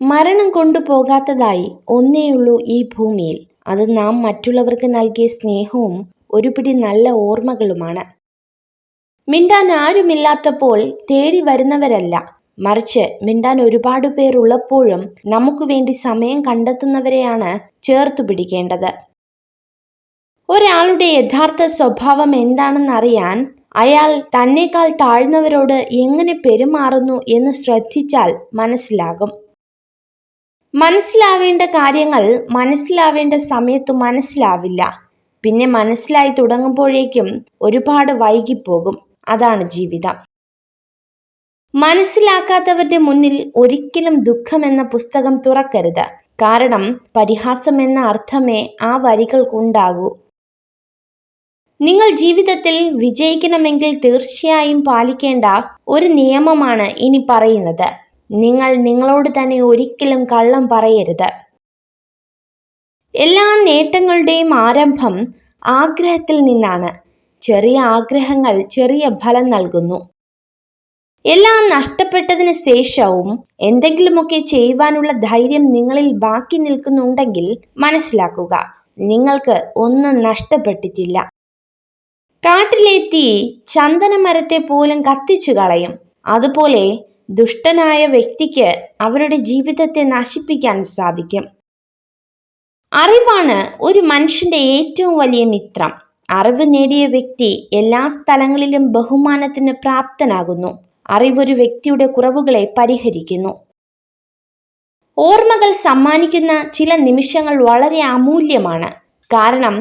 മരണം കൊണ്ടുപോകാത്തതായി ഒന്നേയുള്ളൂ ഈ ഭൂമിയിൽ. അത് നാം മറ്റുള്ളവർക്ക് നൽകിയ സ്നേഹവും ഒരു പിടി നല്ല ഓർമ്മകളുമാണ്. മിണ്ടാൻ ആരുമില്ലാത്തപ്പോൾ തേടി വരുന്നവരല്ല, മറിച്ച് മിണ്ടാൻ ഒരുപാട് പേർ ഉള്ളപ്പോഴും നമുക്ക് വേണ്ടി സമയം കണ്ടെത്തുന്നവരെയാണ് ചേർത്തു പിടിക്കേണ്ടത്. ഒരാളുടെ യഥാർത്ഥ സ്വഭാവം എന്താണെന്നറിയാൻ അയാൾ തന്നേക്കാൾ താഴ്ന്നവരോട് എങ്ങനെ പെരുമാറുന്നു എന്ന് ശ്രദ്ധിച്ചാൽ മനസ്സിലാകും. മനസ്സിലാവേണ്ട കാര്യങ്ങൾ മനസ്സിലാവേണ്ട സമയത്ത് മനസ്സിലാവില്ല. പിന്നെ മനസ്സിലായി തുടങ്ങുമ്പോഴേക്കും ഒരുപാട് വൈകിപ്പോകും. അതാണ് ജീവിതം. മനസ്സിലാക്കാത്തവരുടെ മുന്നിൽ ഒരിക്കലും ദുഃഖം എന്ന പുസ്തകം തുറക്കരുത്. കാരണം പരിഹാസം എന്ന അർത്ഥമേ ആ വരികൾക്കുണ്ടാകൂ. നിങ്ങൾ ജീവിതത്തിൽ വിജയിക്കണമെങ്കിൽ തീർച്ചയായും പാലിക്കേണ്ട ഒരു നിയമമാണ് ഇനി പറയുന്നത്. നിങ്ങൾ നിങ്ങളോട് തന്നെ ഒരിക്കലും കള്ളം പറയരുത്. എല്ലാ നേട്ടങ്ങളുടെയും ആരംഭം ആഗ്രഹത്തിൽ നിന്നാണ്. ചെറിയ ആഗ്രഹങ്ങൾ ചെറിയ ഫലം നൽകുന്നു. എല്ലാം നഷ്ടപ്പെട്ടതിന് ശേഷവും എന്തെങ്കിലുമൊക്കെ ചെയ്യുവാനുള്ള ധൈര്യം നിങ്ങളിൽ ബാക്കി നിൽക്കുന്നുണ്ടെങ്കിൽ മനസ്സിലാക്കുക, നിങ്ങൾക്ക് ഒന്നും നഷ്ടപ്പെട്ടിട്ടില്ല. കാട്ടിലെ തീ ചന്ദനമരത്തെ പോലും കത്തിച്ചു കളയും. അതുപോലെ ദുഷ്ടനായ വ്യക്തിക്ക് അവരുടെ ജീവിതത്തെ നശിപ്പിക്കാൻ സാധിക്കും. അറിവാണ് ഒരു മനുഷ്യന്റെ ഏറ്റവും വലിയ മിത്രം. അറിവ് നേടിയ വ്യക്തി എല്ലാ സ്ഥലങ്ങളിലും ബഹുമാനത്തിന് പ്രാപ്തനാകുന്നു. അറിവൊരു വ്യക്തിയുടെ കുറവുകളെ പരിഹരിക്കുന്നു. ഓർമ്മകൾ സമ്മാനിക്കുന്ന ചില നിമിഷങ്ങൾ വളരെ അമൂല്യമാണ്. കാരണം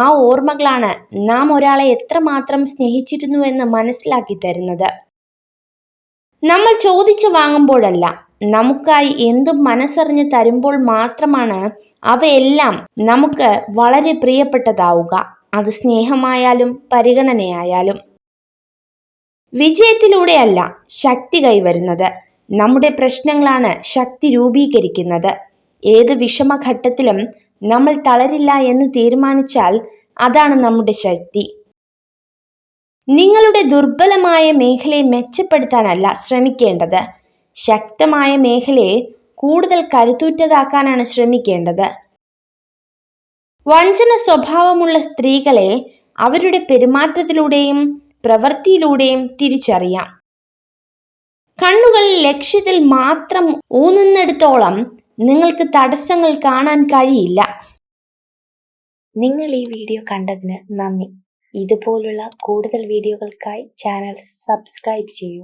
ആ ഓർമ്മകളാണ് നാം ഒരാളെ എത്രമാത്രം സ്നേഹിച്ചിരുന്നുവെന്ന് മനസ്സിലാക്കി തരുന്നത്. നമ്മൾ ചോദിച്ചു വാങ്ങുമ്പോഴല്ല, നമുക്കായി എന്തും മനസ്സറിഞ്ഞ് തരുമ്പോൾ മാത്രമാണ് അവയെല്ലാം നമുക്ക് വളരെ പ്രിയപ്പെട്ടതാവുക. അത് സ്നേഹമായാലും പരിഗണനയായാലും. വിജയത്തിലൂടെയല്ല ശക്തി കൈവരുന്നത്. നമ്മുടെ പ്രശ്നങ്ങളാണ് ശക്തി രൂപീകരിക്കുന്നത്. ഏത് വിഷമഘട്ടത്തിലും നമ്മൾ തളരില്ല എന്ന് തീരുമാനിച്ചാൽ അതാണ് നമ്മുടെ ശക്തി. നിങ്ങളുടെ ദുർബലമായ മേഖലയെ മെച്ചപ്പെടുത്താനല്ല ശ്രമിക്കേണ്ടത്, ശക്തമായ മേഖലയെ കൂടുതൽ കരുത്തുറ്റതാക്കാനാണ് ശ്രമിക്കേണ്ടത്. വഞ്ചന സ്വഭാവമുള്ള സ്ത്രീകളെ അവരുടെ പെരുമാറ്റത്തിലൂടെയും പ്രവൃത്തിയിലൂടെയും തിരിച്ചറിയാം. കണ്ണുകൾ ലക്ഷ്യത്തിൽ മാത്രം ഊന്നുന്നിടത്തോളം നിങ്ങൾക്ക് തടസ്സങ്ങൾ കാണാൻ കഴിയില്ല. നിങ്ങൾ ഈ വീഡിയോ കണ്ടതിന് നന്ദി. ഇതുപോലുള്ള കൂടുതൽ വീഡിയോകൾക്കായി ചാനൽ സബ്സ്ക്രൈബ് ചെയ്യൂ.